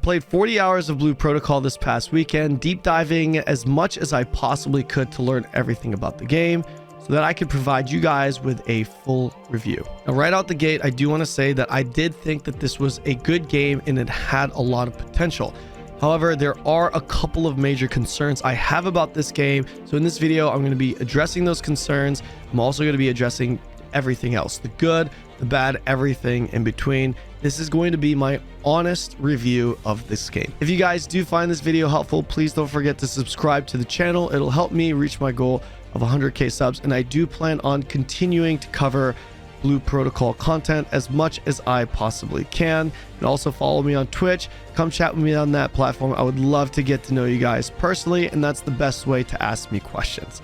played 40 hours of Blue Protocol this past weekend, deep diving as much as I possibly could to learn everything about the game so that I could provide you guys with a full review. Now, right out the gate, I do want to say that I did think that this was a good game and it had a lot of potential. However, there are a couple of major concerns I have about this game. So in this video, I'm going to be addressing those concerns. I'm also going to be addressing everything else, the good, the bad, everything in between. This is going to be my honest review of this game. If you guys do find this video helpful, please don't forget to subscribe to the channel. It'll help me reach my goal of 100k subs, and I do plan on continuing to cover Blue Protocol content as much as I possibly can. And also follow me on Twitch. Come chat with me on that platform. I would love to get to know you guys personally, and that's the best way to ask me questions.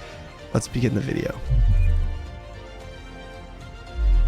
Let's begin the video.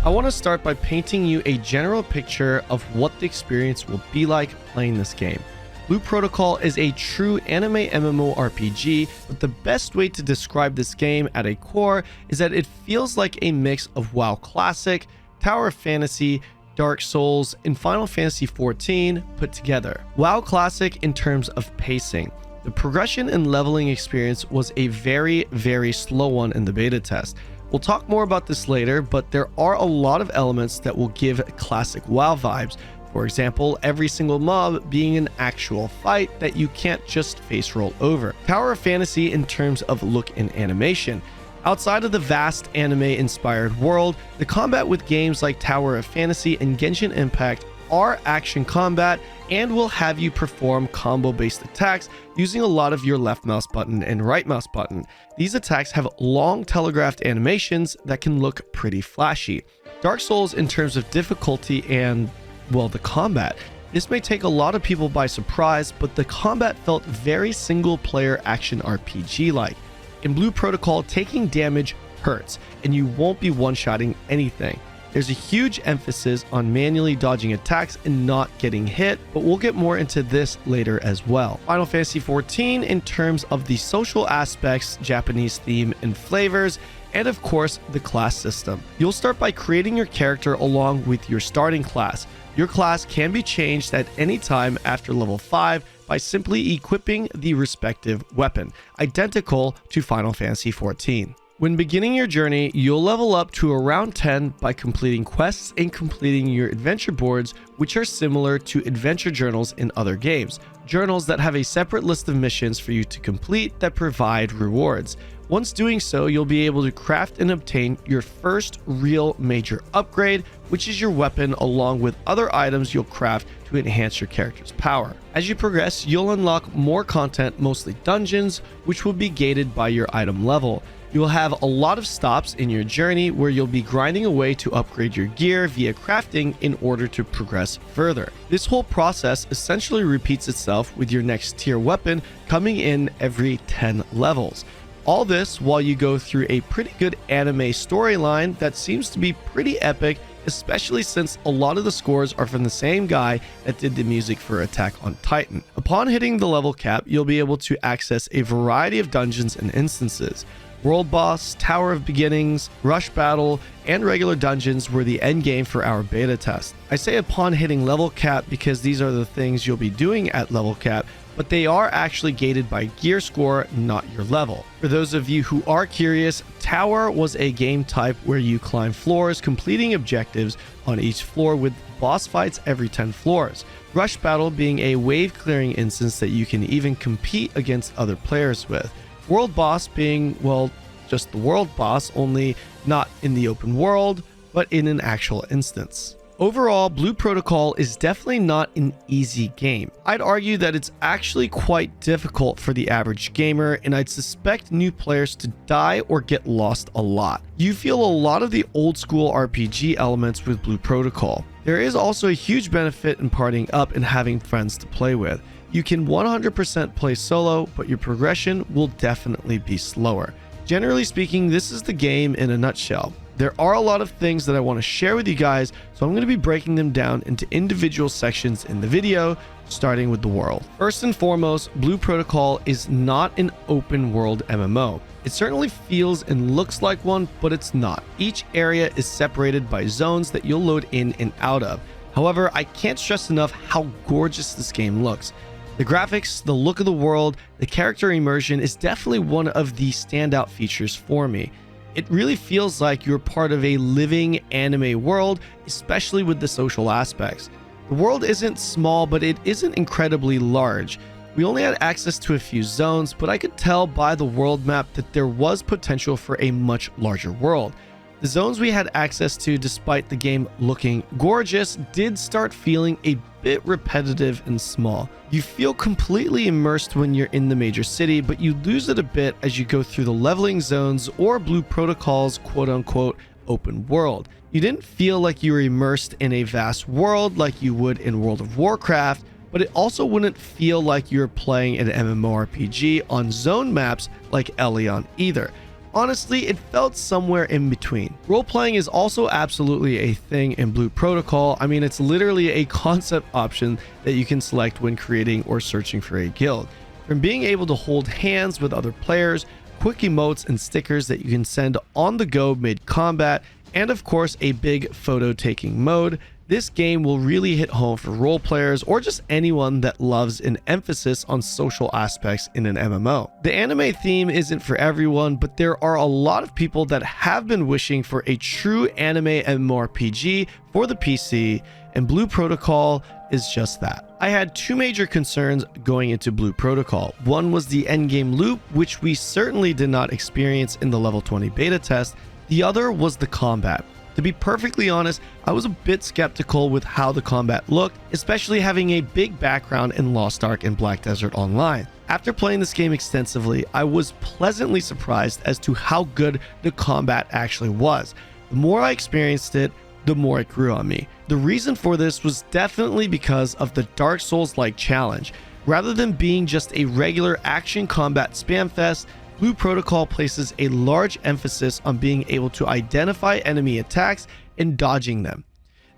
I want to start by painting you a general picture of what the experience will be like playing this game. Blue Protocol is a true anime MMORPG, but the best way to describe this game at a core is that it feels like a mix of WoW Classic, Tower of Fantasy, Dark Souls, and Final Fantasy XIV put together. WoW Classic in terms of pacing. The progression and leveling experience was a very slow one in the beta test. We'll talk more about this later, but there are a lot of elements that will give classic WoW vibes. For example, every single mob being an actual fight that you can't just face roll over. Tower of Fantasy in terms of look and animation. Outside of the vast anime-inspired world, the combat with games like Tower of Fantasy and Genshin Impact are action combat and will have you perform combo-based attacks using a lot of your left mouse button and right mouse button. These attacks have long telegraphed animations that can look pretty flashy. Dark Souls in terms of difficulty and, well, the combat. This may take a lot of people by surprise, but the combat felt very single-player action RPG-like. In Blue Protocol, taking damage hurts, and you won't be one-shotting anything. There's a huge emphasis on manually dodging attacks and not getting hit, but we'll get more into this later as well. Final Fantasy XIV in terms of the social aspects, Japanese theme and flavors, and of course the class system. You'll start by creating your character along with your starting class. Your class can be changed at any time after level 5 by simply equipping the respective weapon, identical to Final Fantasy XIV. When beginning your journey, you'll level up to around 10 by completing quests and completing your adventure boards, which are similar to adventure journals in other games. Journals that have a separate list of missions for you to complete that provide rewards. Once doing so, you'll be able to craft and obtain your first real major upgrade, which is your weapon, along with other items you'll craft to enhance your character's power. As you progress, you'll unlock more content, mostly dungeons, which will be gated by your item level. You'll have a lot of stops in your journey where you'll be grinding away to upgrade your gear via crafting in order to progress further. This whole process essentially repeats itself with your next tier weapon coming in every 10 levels. All this while you go through a pretty good anime storyline that seems to be pretty epic, especially since a lot of the scores are from the same guy that did the music for Attack on Titan. Upon hitting the level cap, you'll be able to access a variety of dungeons and instances. World Boss, Tower of Beginnings, Rush Battle, and regular dungeons were the end game for our beta test. I say upon hitting level cap because these are the things you'll be doing at level cap, but they are actually gated by gear score, not your level. For those of you who are curious, Tower was a game type where you climb floors, completing objectives on each floor with boss fights every 10 floors. Rush Battle being a wave clearing instance that you can even compete against other players with. World Boss being, well, just the world boss, only not in the open world, but in an actual instance. Overall, Blue Protocol is definitely not an easy game. I'd argue that it's actually quite difficult for the average gamer, and I'd suspect new players to die or get lost a lot. You feel a lot of the old school RPG elements with Blue Protocol. There is also a huge benefit in partying up and having friends to play with. You can 100% play solo, but your progression will definitely be slower. Generally speaking, this is the game in a nutshell. There are a lot of things that I want to share with you guys, so I'm going to be breaking them down into individual sections in the video, starting with the world. First and foremost, Blue Protocol is not an open world MMO. It certainly feels and looks like one, but it's not. Each area is separated by zones that you'll load in and out of. However, I can't stress enough how gorgeous this game looks. The graphics, the look of the world, the character immersion is definitely one of the standout features for me. It really feels like you're part of a living anime world, especially with the social aspects. The world isn't small, but it isn't incredibly large. We only had access to a few zones, but I could tell by the world map that there was potential for a much larger world. The zones we had access to, despite the game looking gorgeous, did start feeling a bit repetitive and small. You feel completely immersed when you're in the major city, but you lose it a bit as you go through the leveling zones or Blue Protocol's quote-unquote open world. You didn't feel like you were immersed in a vast world like you would in World of Warcraft, but it also wouldn't feel like you're playing an MMORPG on zone maps like Elion either. Honestly, it felt somewhere in between. Role-playing is also absolutely a thing in Blue Protocol. I mean, it's literally a concept option that you can select when creating or searching for a guild. From being able to hold hands with other players, quick emotes and stickers that you can send on the go mid-combat, and of course a big photo-taking mode, this game will really hit home for role players or just anyone that loves an emphasis on social aspects in an MMO. The anime theme isn't for everyone, but there are a lot of people that have been wishing for a true anime MMORPG for the PC, and Blue Protocol is just that. I had two major concerns going into Blue Protocol. One was the endgame loop, which we certainly did not experience in the level 20 beta test. The other was the combat. To be perfectly honest, I was a bit skeptical with how the combat looked, especially having a big background in Lost Ark and Black Desert Online. After playing this game extensively, I was pleasantly surprised as to how good the combat actually was. The more I experienced it, the more it grew on me. The reason for this was definitely because of the Dark Souls-like challenge. Rather than being just a regular action combat spam fest, Blue Protocol places a large emphasis on being able to identify enemy attacks and dodging them.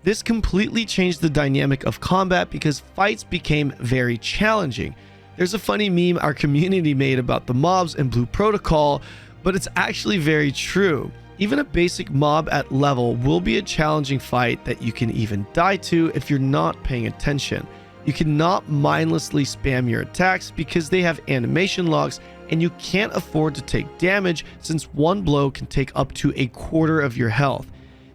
This completely changed the dynamic of combat because fights became very challenging. There's a funny meme our community made about the mobs in Blue Protocol, but it's actually very true. Even a basic mob at level will be a challenging fight that you can even die to if you're not paying attention. You cannot mindlessly spam your attacks because they have animation locks, and you can't afford to take damage since one blow can take up to a quarter of your health.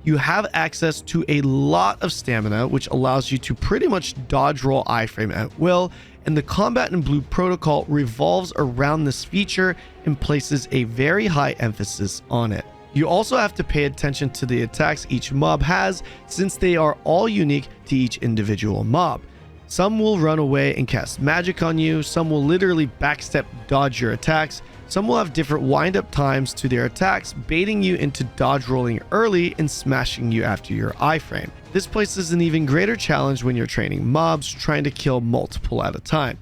You have access to a lot of stamina, which allows you to pretty much dodge roll iframe at will, and the combat in Blue Protocol revolves around this feature and places a very high emphasis on it. You also have to pay attention to the attacks each mob has, since they are all unique to each individual mob. Some will run away and cast magic on you, some will literally backstep dodge your attacks, some will have different wind-up times to their attacks, baiting you into dodge rolling early and smashing you after your iframe. This places an even greater challenge when you're training mobs, trying to kill multiple at a time.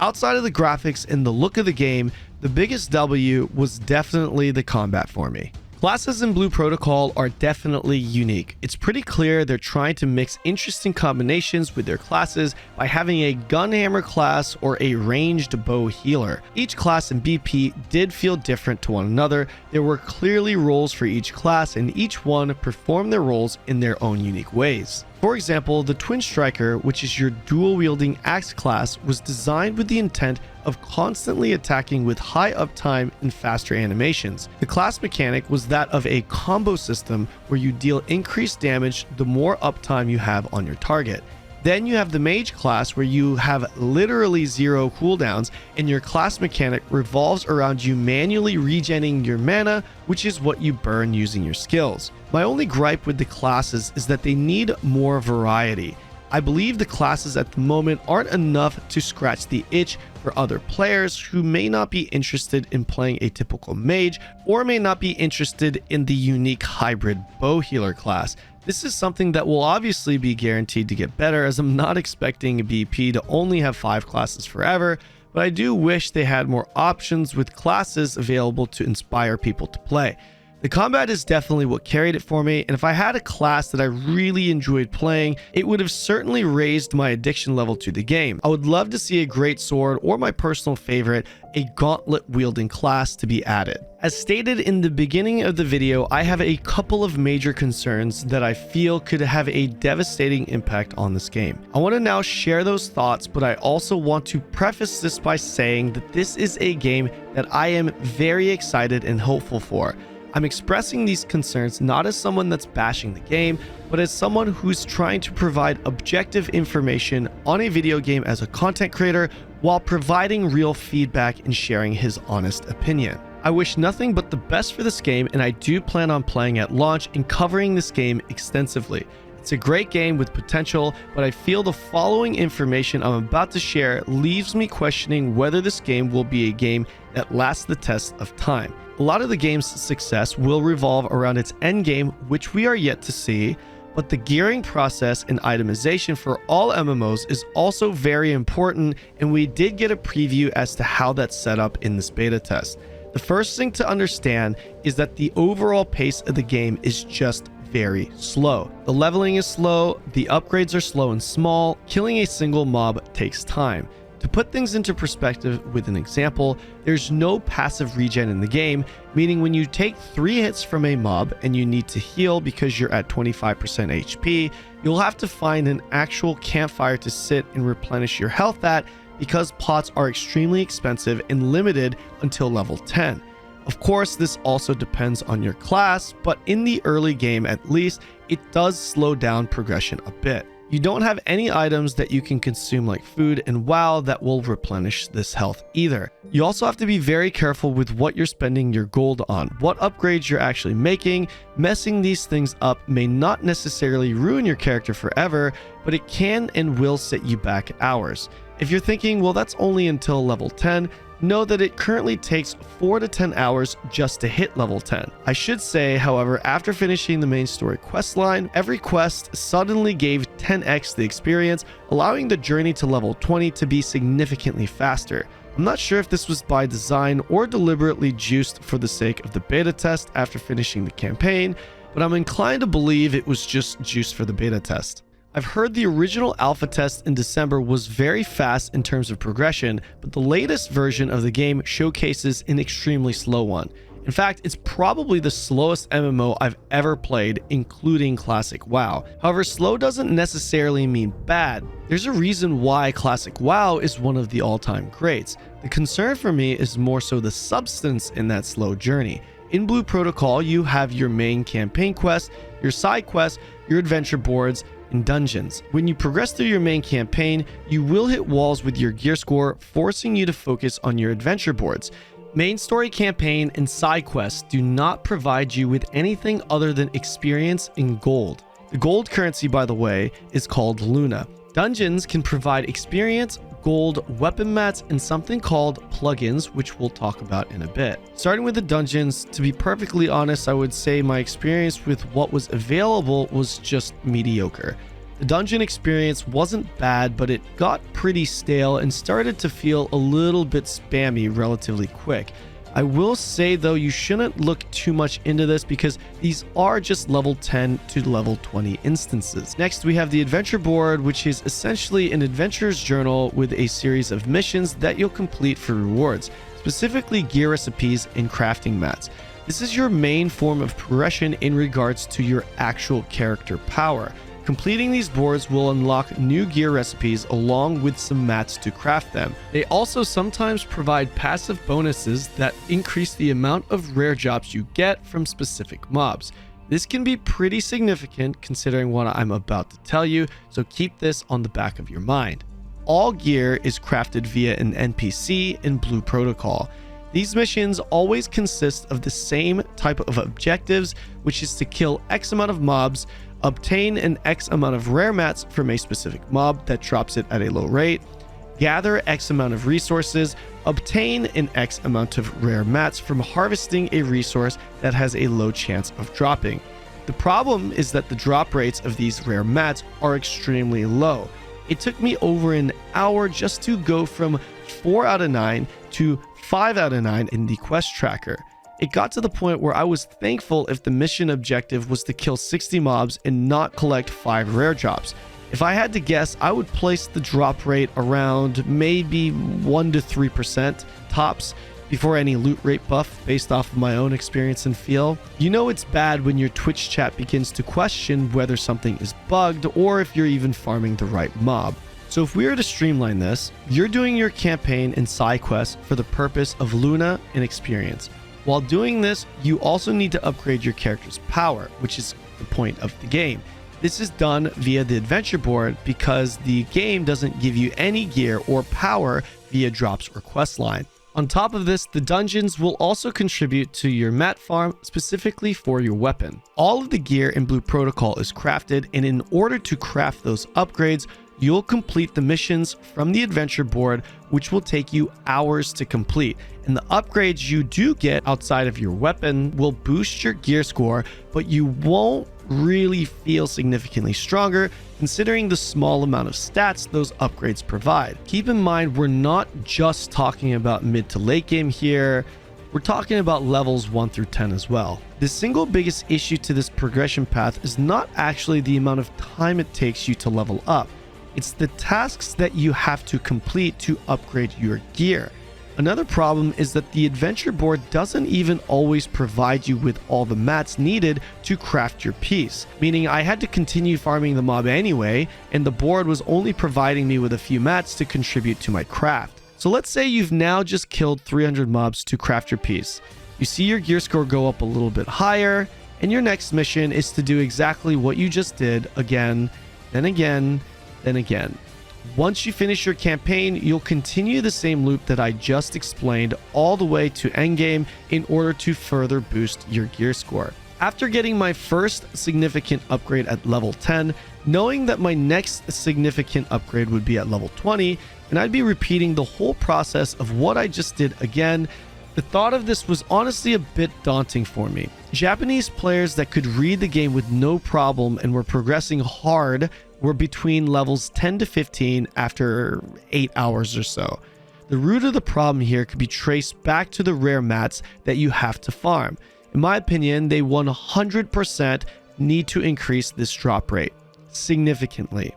Outside of the graphics and the look of the game, the biggest W was definitely the combat for me. Classes in Blue Protocol are definitely unique. It's pretty clear they're trying to mix interesting combinations with their classes by having a gunhammer class or a ranged bow healer. Each class in BP did feel different to one another. There were clearly roles for each class, and each one performed their roles in their own unique ways. For example, the Twin Striker, which is your dual-wielding axe class, was designed with the intent of constantly attacking with high uptime and faster animations. The class mechanic was that of a combo system where you deal increased damage the more uptime you have on your target. Then you have the Mage class, where you have literally zero cooldowns, and your class mechanic revolves around you manually regenerating your mana, which is what you burn using your skills. My only gripe with the classes is that they need more variety. I believe the classes at the moment aren't enough to scratch the itch for other players who may not be interested in playing a typical mage, or may not be interested in the unique hybrid bow healer class. This is something that will obviously be guaranteed to get better, as I'm not expecting BP to only have 5 classes forever, but I do wish they had more options with classes available to inspire people to play. The combat is definitely what carried it for me, and if I had a class that I really enjoyed playing, it would have certainly raised my addiction level to the game. I would love to see a great sword, or my personal favorite, a gauntlet wielding class to be added. As stated in the beginning of the video, I have a couple of major concerns that I feel could have a devastating impact on this game. I want to now share those thoughts, but I also want to preface this by saying that this is a game that I am very excited and hopeful for. I'm expressing these concerns not as someone that's bashing the game, but as someone who's trying to provide objective information on a video game as a content creator while providing real feedback and sharing his honest opinion. I wish nothing but the best for this game, and I do plan on playing at launch and covering this game extensively. It's a great game with potential, but I feel the following information I'm about to share leaves me questioning whether this game will be a game that lasts the test of time. A lot of the game's success will revolve around its endgame, which we are yet to see, but the gearing process and itemization for all MMOs is also very important, and we did get a preview as to how that's set up in this beta test. The first thing to understand is that the overall pace of the game is just very slow. The leveling is slow, the upgrades are slow and small, killing a single mob takes time. To put things into perspective with an example, there's no passive regen in the game, meaning when you take 3 hits from a mob and you need to heal because you're at 25% HP, you'll have to find an actual campfire to sit and replenish your health at, because pots are extremely expensive and limited until level 10. Of course, this also depends on your class, but in the early game at least, it does slow down progression a bit. You don't have any items that you can consume like food and WoW that will replenish this health either. You also have to be very careful with what you're spending your gold on, what upgrades you're actually making. Messing these things up may not necessarily ruin your character forever, but it can and will set you back hours. If you're thinking, well, that's only until level 10, know that it currently takes 4 to 10 hours just to hit level 10. I should say, however, after finishing the main story quest line, every quest suddenly gave 10x the experience, allowing the journey to level 20 to be significantly faster. I'm not sure if this was by design or deliberately juiced for the sake of the beta test after finishing the campaign, but I'm inclined to believe it was just juiced for the beta test. I've heard the original alpha test in December was very fast in terms of progression, but the latest version of the game showcases an extremely slow one. In fact, it's probably the slowest MMO I've ever played, including Classic WoW. However, slow doesn't necessarily mean bad. There's a reason why Classic WoW is one of the all-time greats. The concern for me is more so the substance in that slow journey. In Blue Protocol, you have your main campaign quest, your side quests, your adventure boards, and dungeons. When you progress through your main campaign, you will hit walls with your gear score, forcing you to focus on your adventure boards. Main story campaign and side quests do not provide you with anything other than experience and gold. The gold currency, by the way, is called Luna. Dungeons can provide experience, gold, weapon mats, and something called plugins, which we'll talk about in a bit. Starting with the dungeons, to be perfectly honest, I would say my experience with what was available was just mediocre. The dungeon experience wasn't bad, but it got pretty stale and started to feel a little bit spammy relatively quick. I will say though, you shouldn't look too much into this because these are just level 10 to level 20 instances. Next, we have the adventure board, which is essentially an adventurer's journal with a series of missions that you'll complete for rewards, specifically gear recipes and crafting mats. This is your main form of progression in regards to your actual character power. Completing these boards will unlock new gear recipes along with some mats to craft them. They also sometimes provide passive bonuses that increase the amount of rare jobs you get from specific mobs. This can be pretty significant considering what I'm about to tell you, so keep this on the back of your mind. All gear is crafted via an NPC in Blue Protocol. These missions always consist of the same type of objectives, which is to kill X amount of mobs, obtain an X amount of rare mats from a specific mob that drops it at a low rate, gather X amount of resources, obtain an X amount of rare mats from harvesting a resource that has a low chance of dropping. The problem is that the drop rates of these rare mats are extremely low. It took me over an hour just to go from 4 out of 9 to 5 out of 9 in the quest tracker. It got to the point where I was thankful if the mission objective was to kill 60 mobs and not collect 5 rare drops. If I had to guess, I would place the drop rate around maybe 1 to 3% tops before any loot rate buff based off of my own experience and feel. You know it's bad when your Twitch chat begins to question whether something is bugged or if you're even farming the right mob. So if we were to streamline this, you're doing your campaign and side quests for the purpose of Luna and experience. While doing this, you also need to upgrade your character's power, which is the point of the game. This is done via the adventure board because the game doesn't give you any gear or power via drops or quest line. On top of this, the dungeons will also contribute to your mat farm specifically for your weapon. All of the gear in Blue Protocol is crafted, and in order to craft those upgrades, you'll complete the missions from the adventure board, which will take you hours to complete. And the upgrades you do get outside of your weapon will boost your gear score, but you won't really feel significantly stronger considering the small amount of stats those upgrades provide. Keep in mind, we're not just talking about mid to late game here. We're talking about levels 1 through 10 as well. The single biggest issue to this progression path is not actually the amount of time it takes you to level up. It's the tasks that you have to complete to upgrade your gear. Another problem is that the adventure board doesn't even always provide you with all the mats needed to craft your piece, meaning I had to continue farming the mob anyway, and the board was only providing me with a few mats to contribute to my craft. So let's say you've now just killed 300 mobs to craft your piece. You see your gear score go up a little bit higher, and your next mission is to do exactly what you just did again, then again, then again. Once you finish your campaign, you'll continue the same loop that I just explained all the way to endgame in order to further boost your gear score. After getting my first significant upgrade at level 10, knowing that my next significant upgrade would be at level 20, and I'd be repeating the whole process of what I just did again, the thought of this was honestly a bit daunting for me. Japanese players that could read the game with no problem and were progressing hard were between levels 10 to 15 after 8 hours or so. The root of the problem here could be traced back to the rare mats that you have to farm. In my opinion, they 100% need to increase this drop rate significantly.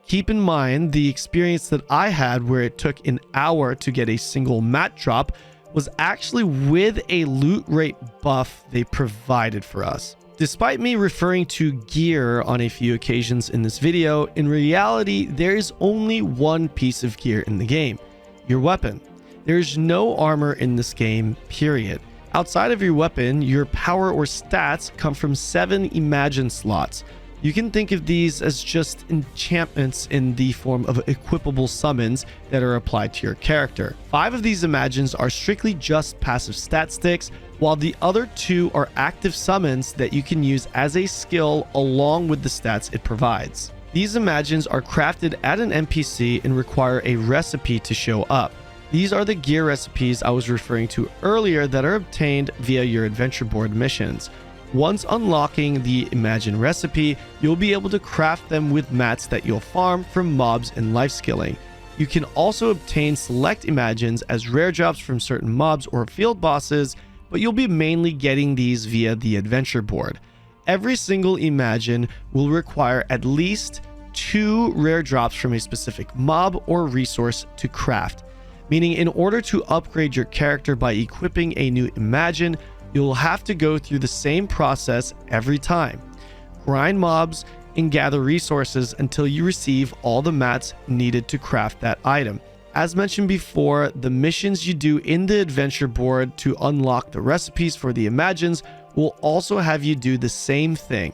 Keep in mind, the experience that I had where it took an hour to get a single mat drop was actually with a loot rate buff they provided for us. Despite me referring to gear on a few occasions in this video, in reality, there is only one piece of gear in the game: your weapon. There is no armor in this game, period. Outside of your weapon, your power or stats come from 7 Imagine slots. You can think of these as just enchantments in the form of equipable summons that are applied to your character. 5 of these Imagines are strictly just passive stat sticks, while the other 2 are active summons that you can use as a skill along with the stats it provides. These Imagines are crafted at an NPC and require a recipe to show up. These are the gear recipes I was referring to earlier that are obtained via your adventure board missions. Once unlocking the Imagine recipe, you'll be able to craft them with mats that you'll farm from mobs and life skilling. You can also obtain select Imagines as rare drops from certain mobs or field bosses, but you'll be mainly getting these via the adventure board. Every single Imagine will require at least 2 rare drops from a specific mob or resource to craft, meaning in order to upgrade your character by equipping a new Imagine, you'll have to go through the same process every time. Grind mobs and gather resources until you receive all the mats needed to craft that item. As mentioned before, the missions you do in the adventure board to unlock the recipes for the Imagines will also have you do the same thing: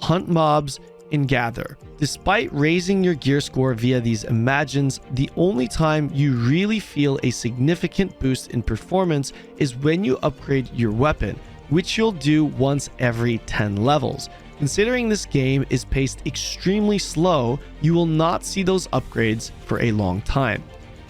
hunt mobs and gather. Despite raising your gear score via these Imagines, the only time you really feel a significant boost in performance is when you upgrade your weapon, which you'll do once every 10 levels. Considering this game is paced extremely slow, you will not see those upgrades for a long time.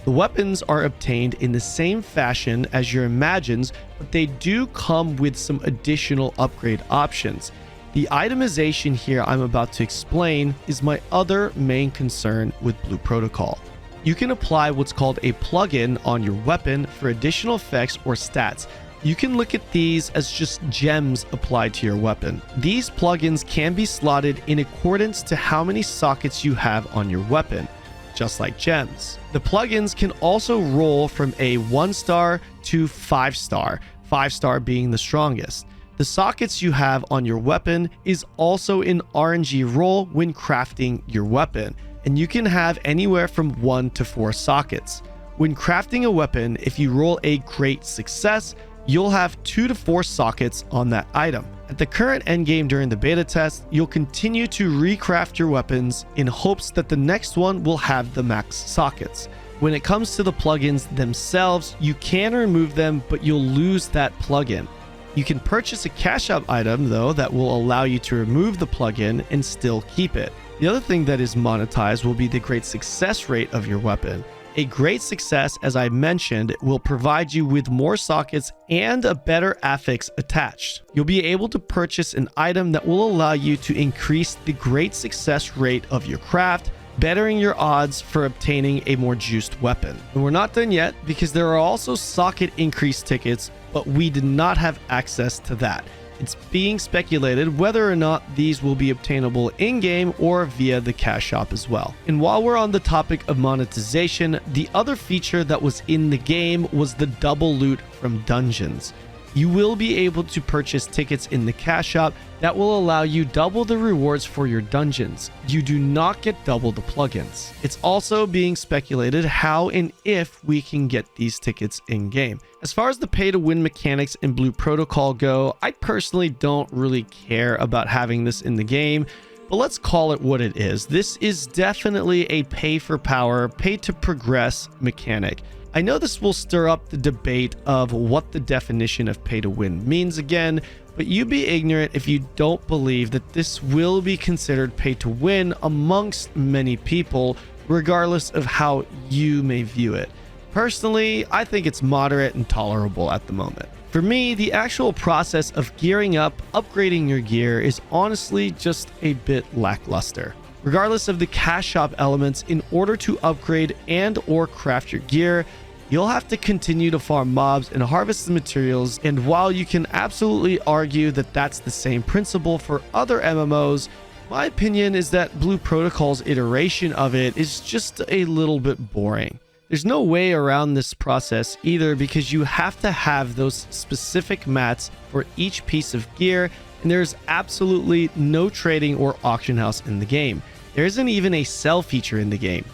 The weapons are obtained in the same fashion as your Imagines, but they do come with some additional upgrade options. The itemization here I'm about to explain is my other main concern with Blue Protocol. You can apply what's called a plugin on your weapon for additional effects or stats. You can look at these as just gems applied to your weapon. These plugins can be slotted in accordance to how many sockets you have on your weapon, just like gems. The plugins can also roll from a 1-star to 5-star, 5-star being the strongest. The sockets you have on your weapon is also an RNG roll when crafting your weapon, and you can have anywhere from 1 to 4 sockets. When crafting a weapon, if you roll a great success, you'll have 2 to 4 sockets on that item. At the current endgame during the beta test, you'll continue to recraft your weapons in hopes that the next one will have the max sockets. When it comes to the plugins themselves, you can remove them, but you'll lose that plugin. You can purchase a cash out item though that will allow you to remove the plugin and still keep it. The other thing that is monetized will be the great success rate of your weapon. A great success, as I mentioned, will provide you with more sockets and a better affix attached. You'll be able to purchase an item that will allow you to increase the great success rate of your craft, bettering your odds for obtaining a more juiced weapon. And we're not done yet because there are also socket increase tickets, but we did not have access to that. It's being speculated whether or not these will be obtainable in-game or via the cash shop as well. And while we're on the topic of monetization, the other feature that was in the game was the double loot from dungeons. You will be able to purchase tickets in the cash shop that will allow you double the rewards for your dungeons. You do not get double the plugins. It's also being speculated how and if we can get these tickets in game. As far as the pay to win mechanics in Blue Protocol go, I personally don't really care about having this in the game, but let's call it what it is. This is definitely a pay for power, pay to progress mechanic. I know this will stir up the debate of what the definition of pay to win means again, but you be ignorant if you don't believe that this will be considered pay to win amongst many people, regardless of how you may view it. Personally, I think it's moderate and tolerable at the moment. For me, the actual process of gearing up, upgrading your gear is honestly just a bit lackluster. Regardless of the cash shop elements, in order to upgrade and or craft your gear, you'll have to continue to farm mobs and harvest the materials. And while you can absolutely argue that that's the same principle for other MMOs, my opinion is that Blue Protocol's iteration of it is just a little bit boring. There's no way around this process either because you have to have those specific mats for each piece of gear, and there's absolutely no trading or auction house in the game. There isn't even a sell feature in the game.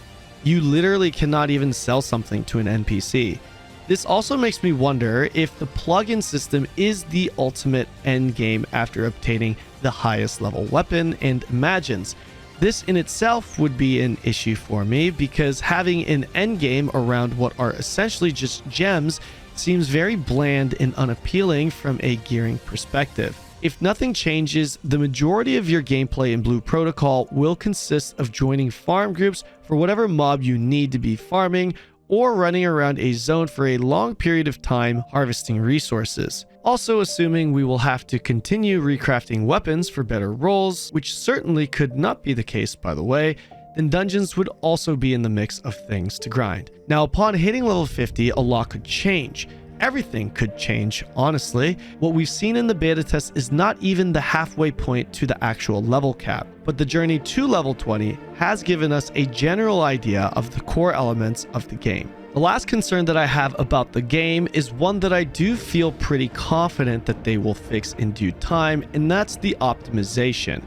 You literally cannot even sell something to an NPC. This also makes me wonder if the plugin system is the ultimate end game after obtaining the highest level weapon and imagines. This in itself would be an issue for me because having an end game around what are essentially just gems seems very bland and unappealing from a gearing perspective. If nothing changes, the majority of your gameplay in Blue Protocol will consist of joining farm groups for whatever mob you need to be farming, or running around a zone for a long period of time harvesting resources. Also assuming we will have to continue recrafting weapons for better rolls, which certainly could not be the case by the way, then dungeons would also be in the mix of things to grind. Now upon hitting level 50, a lot could change. Everything could change, honestly. What we've seen in the beta test is not even the halfway point to the actual level cap, but the journey to level 20 has given us a general idea of the core elements of the game. The last concern that I have about the game is one that I do feel pretty confident that they will fix in due time, and that's the optimization.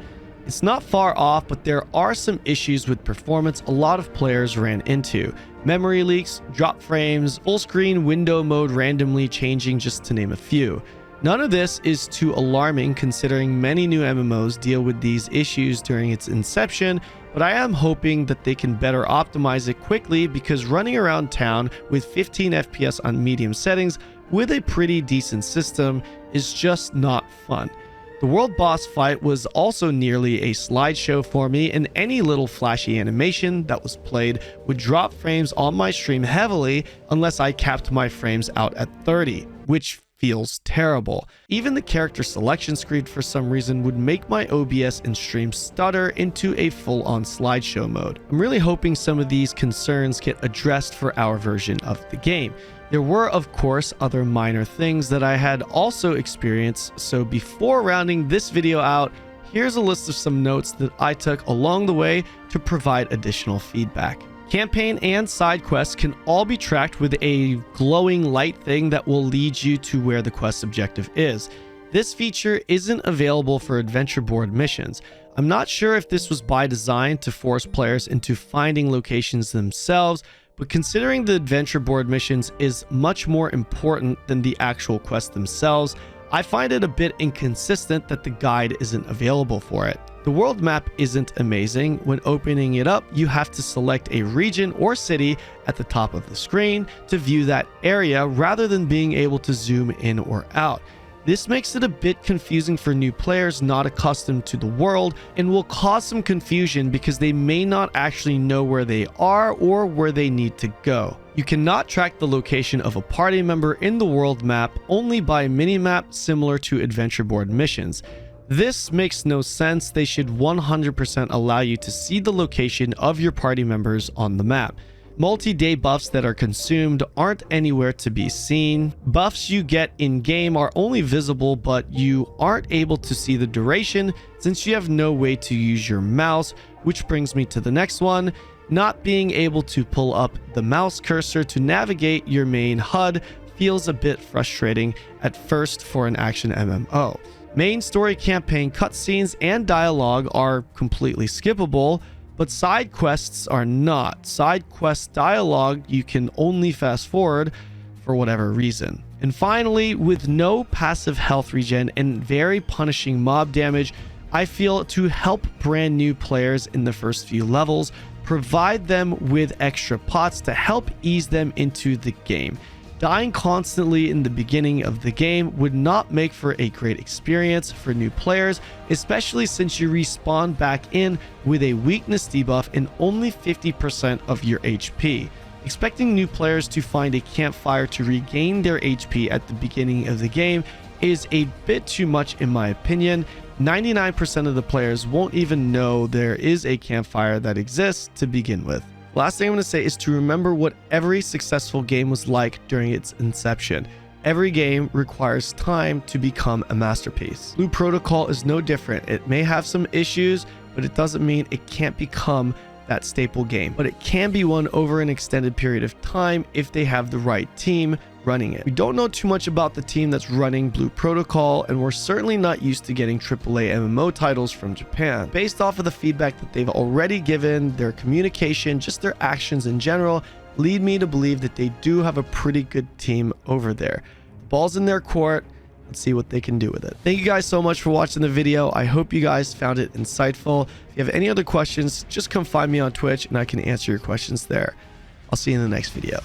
It's not far off, but there are some issues with performance a lot of players ran into. Memory leaks, drop frames, full screen window mode randomly changing, just to name a few. None of this is too alarming considering many new MMOs deal with these issues during its inception, but I am hoping that they can better optimize it quickly because running around town with 15 FPS on medium settings with a pretty decent system is just not fun. The world boss fight was also nearly a slideshow for me, and any little flashy animation that was played would drop frames on my stream heavily unless I capped my frames out at 30, which feels terrible. Even the character selection screen for some reason would make my OBS and stream stutter into a full-on slideshow mode. I'm really hoping some of these concerns get addressed for our version of the game. There were, of course, other minor things that I had also experienced, so before rounding this video out, here's a list of some notes that I took along the way to provide additional feedback. Campaign and side quests can all be tracked with a glowing light thing that will lead you to where the quest objective is. This feature isn't available for adventure board missions. I'm not sure if this was by design to force players into finding locations themselves, but considering the adventure board missions is much more important than the actual quests themselves, I find it a bit inconsistent that the guide isn't available for it. The world map isn't amazing. When opening it up, you have to select a region or city at the top of the screen to view that area rather than being able to zoom in or out. This makes it a bit confusing for new players not accustomed to the world and will cause some confusion because they may not actually know where they are or where they need to go. You cannot track the location of a party member in the world map only by minimap similar to adventure board missions. This makes no sense. They should 100% allow you to see the location of your party members on the map. Multi-day buffs that are consumed aren't anywhere to be seen. Buffs you get in-game are only visible, but you aren't able to see the duration since you have no way to use your mouse, which brings me to the next one. Not being able to pull up the mouse cursor to navigate your main HUD feels a bit frustrating at first for an action MMO. Main story campaign cutscenes and dialogue are completely skippable, but side quests are not. Side quest dialogue you can only fast forward for whatever reason. And finally, with no passive health regen and very punishing mob damage, I feel to help brand new players in the first few levels, provide them with extra pots to help ease them into the game. Dying constantly in the beginning of the game would not make for a great experience for new players, especially since you respawn back in with a weakness debuff and only 50% of your HP. Expecting new players to find a campfire to regain their HP at the beginning of the game is a bit too much in my opinion. 99% of the players won't even know there is a campfire that exists to begin with. Last thing I'm going to say is to remember what every successful game was like during its inception. Every game requires time to become a masterpiece. Blue Protocol is no different. It may have some issues, but it doesn't mean it can't become that staple game. But it can be one over an extended period of time if they have the right team running it. We don't know too much about the team that's running Blue Protocol, and we're certainly not used to getting AAA MMO titles from Japan. Based off of the feedback that they've already given, their communication, just their actions in general, lead me to believe that they do have a pretty good team over there. Ball's in their court. Let's see what they can do with it. Thank you guys so much for watching the video. I hope you guys found it insightful. If you have any other questions, just come find me on Twitch and I can answer your questions there. I'll see you in the next video.